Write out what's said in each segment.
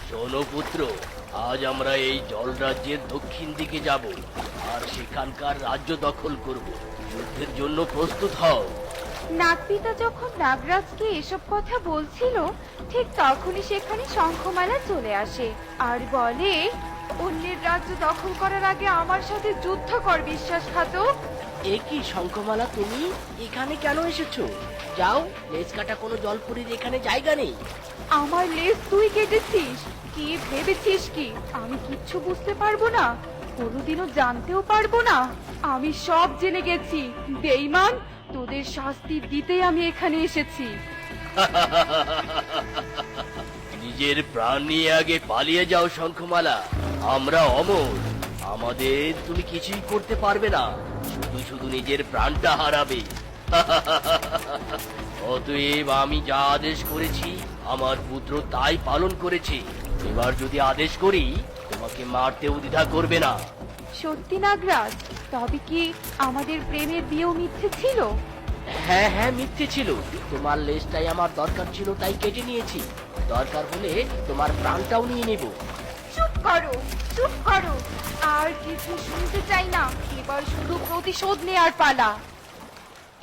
শোনো পুত্র, আজ আমরা এই জল রাজ্যের দক্ষিণ দিকে যাব আর সেখানকার রাজ্য দখল করব। যুদ্ধের জন্য প্রস্তুত হও। নাগপিতা যখন নাগরাজকে এসব কথা বলছিল, ঠিক তখনই সেখানে শঙ্খমালা চলে আসে আর বলে, অন্যের রাজ্য দখল করার আগে আমার সাথে যুদ্ধ কর বিশ্বাসঘাতক। এ কি শঙ্খমালা, তুমি এখানে কেন এসেছো? যাও, লেজ কাটা কোনো জলপুরীর এখানে জায়গা নেই। আমার লেজ তুই কেটেছিস? কি ভেবেছিস কি আমি কিচ্ছু বুঝতে পারবো না? কোনোদিনও জানতেও পারবো না? আমি সব জেনে গেছি বেঈমান, তোদের শাস্তি দিতেই আমি এখানে এসেছি। নিজের প্রাণ নিয়ে আগে পালিয়ে যাও শঙ্খমালা, আমরা অমর, আমাদের তুমি কিছুই করতে পারবে না, শুধু শুধু নিজের প্রাণটা হারাবে। অতএব আমি যা আদেশ করেছি আমার পুত্র তাই পালন করেছে। এবার যদি আদেশ করি তোমাকে মারতেও দ্বিধা করবে না। সত্যি নাগরাজ, তবে কি আমাদের প্রেমের বিয়েও মিথ্যে ছিল? হ্যাঁ হ্যাঁ, মিথ্যে ছিল। তোমার লেজটাই আমার দরকার ছিল, তাই কেটে নিয়েছি। দরকার হলে তোমার প্রাণটাও নিয়ে নেব। চুপ করো, চুপ করো, আর কিছু শুনতে চাই না। এবার শুধু প্রতিশোধ নেয়ার পালা।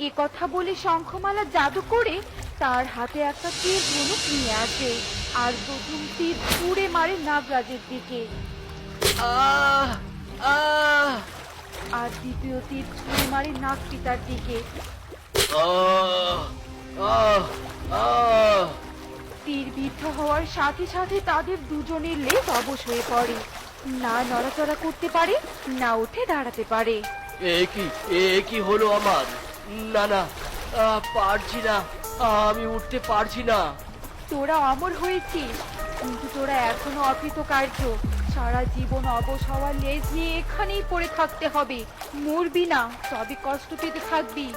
এ কথা বলে শঙ্খমালা জাদু করে তার হাতে একটা তীর ধনুক নিয়ে আসে আর প্রথম তীর ছুঁড়ে মারে নাগরাজের দিকে, আহ আহ আর দ্বিতীয় তীর ছুঁড়ে মারে নাগপিতার দিকে। আহ আহ আহ তীর বিদ্ধ হওয়ার সাথে সাথে তাদের দুজনের লেজ অবশ হয়ে পড়ে, না নড়াচড়া করতে পারে, না উঠে দাঁড়াতে পারে। এ কি হলো আমার? না না, পারছি না, আমি উঠতে পারছি না। তোরা অমর হয়েছিস, কিন্তু তোরা এখনো অকৃতকার্য। সারা জীবন অবশ হওয়ার লেজ নিয়ে এখানেই পড়ে থাকতে হবে। মরবি না, তবে কষ্ট পেতে থাকবি।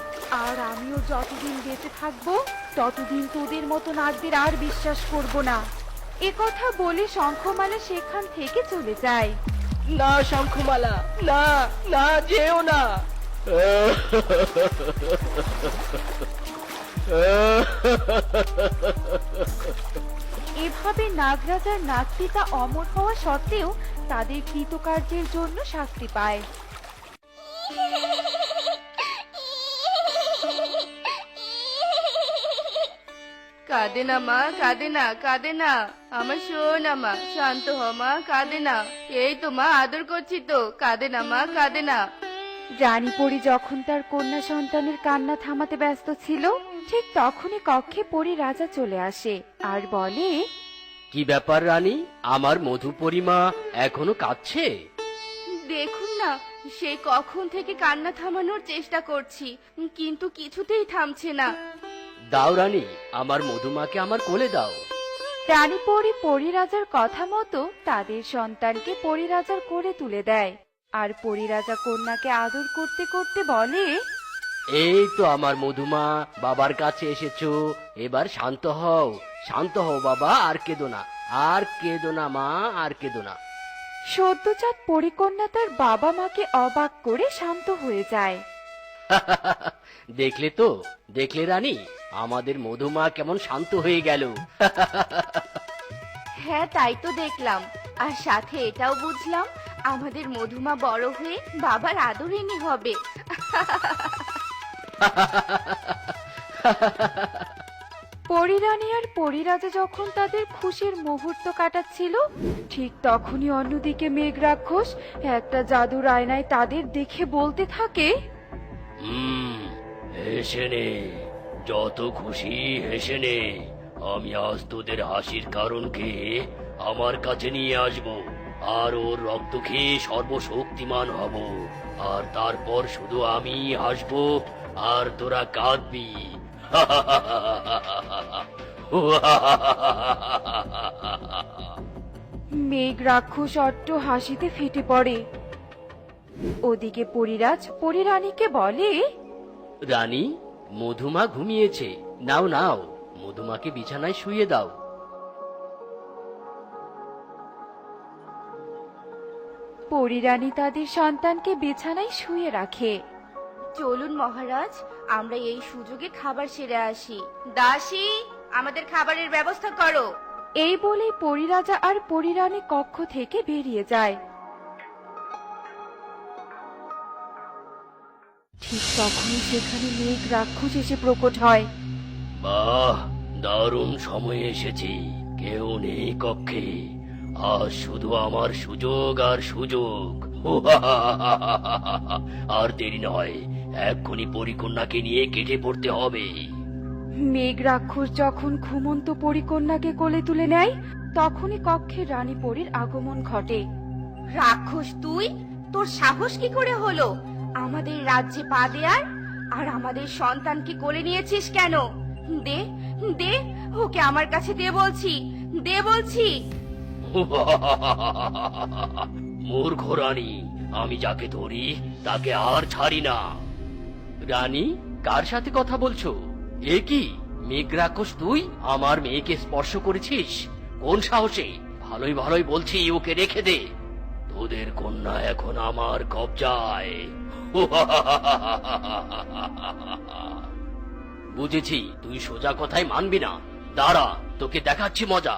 আর আমিও যতদিন বেঁচে থাকবো ততদিন তোদের মতো নাগদের আর বিশ্বাস করব না। এ কথা বলে শঙ্খমালা সেখান থেকে চলে যায়। না শঙ্খমালা, না না, যেও না। এভাবে নাগরাজ আর নাগপিতা অমর হওয়া সত্ত্বেও তাদের কৃতকার্যের জন্য শাস্তি পায়। কাঁদে না মা, কাঁদে না, কাঁদে না, আমার সোনা মা, শান্ত হ মা, কাঁদে না। এই তো মা, আদর করছি তো, কাঁদে না মা, কাঁদে না। রানী পরী যখন তার কন্যা সন্তানের কান্না থামাতে ব্যস্ত ছিল, ঠিক তখনই কক্ষে পরী রাজা চলে আসে আর বলে, কি ব্যাপার রানী, আমার মধুপরিমা এখনো কাঁদছে? দেখুন না, সেই কখন থেকে কান্না থামানোর চেষ্টা করছি, কিন্তু কিছুতেই থামছে না। দাও রানী, আমার মধুমাকে আমার কোলে দাও। রানী পরী পরী রাজার কথা মতো তাদের সন্তানকে পরী রাজার কোলে তুলে দেয় আর পরী রাজা কন্যাকে আদর করতে করতে বলে, এই তো আমার মধুমা, বাবার কাছে এসেছো, এবার শান্ত হও, শান্ত হও বাবা, আর কেঁদো না, আর কেঁদো না মা, আর কেঁদো না। সদ্যজাত পরীকন্যা তার বাবা মাকে অবাক করে শান্ত হয়ে যায়। দেখলে তো, দেখলে রানী, আমাদের মধুমা কেমন শান্ত হয়ে গেল। হ্যাঁ, তাই তো দেখলাম, আর সাথে এটাও বুঝলাম আমাদের মধুমা বড় হয়ে বাবার আদরিনী হবে। পরীরানী আর পরীরাজা যখন তাদের খুশির মুহূর্ত কাটাচ্ছিল, ঠিক তখনই অন্যদিকে মেঘ রাক্ষস একটা জাদুর আয়নায় তাদের দেখে বলতে থাকে, হেসে নে, যত খুশি হেসে নে, আমি আজ তোদের হাসির কারণকে আমার কাছে নিয়ে আসব, আর ওর রক্ত খেয়ে সর্বশক্তিমান হব, আর তারপর শুধু আমি হাসবো আর তোরা কাঁদবি। মেঘ রাক্ষস অট্ট হাসিতে ফেটে পড়ে। ওদিকে পরীরাজ পরীরানীকে বলে, রানী, মধুমা ঘুমিয়েছে, নাও নাও, মধুমাকে বিছানায় শুইয়ে দাও। পরীরানী তাদের সন্তানকে বিছানায় শুয়ে রাখে। চলুন মহারাজ, আমরা এই সুযোগে খাবার সেরে আসি। দাসী, আমাদের খাবারের ব্যবস্থা করো। এই বলে পরিরাজা আর পরিরানী কক্ষ থেকে বেরিয়ে যায়। ঠিক তখনই সেখানে মেঘ রাক্ষস এসে প্রকট হয়। বাহ, দারুণ সময় এসেছি। কেউ নেই কক্ষে, আজ শুধু আমার সুযোগ আর সুযোগ। আর দেরি নয়, এক্ষুনি পরিকন্যাকে নিয়ে কেটে পড়তে হবে। মেঘ রাক্ষস যখন ঘুমন্ত পরিকন্যাকে কোলে তুলে নেয়, তখনই কক্ষে রানী পরীর আগমন ঘটে। রাক্ষস তুই, তোর সাহস কি করে হলো আমাদের রাজ্যে পা দেয়ার? আর আমাদের সন্তানকে কোলে নিয়েছিস কেন? দে দে, ওকে আমার কাছে দে বলছি, দে বলছি। মূর্খ রানী, আমি যাকে ধরি তাকে আর ছাড়ি না। রানী, কার সাথে কথা বলছো? এ কি মেঘ রাক্ষস, তুই আমার মেয়েকে স্পর্শ করেছিস? কোন সাহসে? ভালোই ভালোই বলছি, ওকে রেখে দে। তোদের কন্যা এখন আমার কবজায়। বুঝেছি, তুই সোজা কথায় মানবি না। দাঁড়া, তোকে দেখাচ্ছি মজা।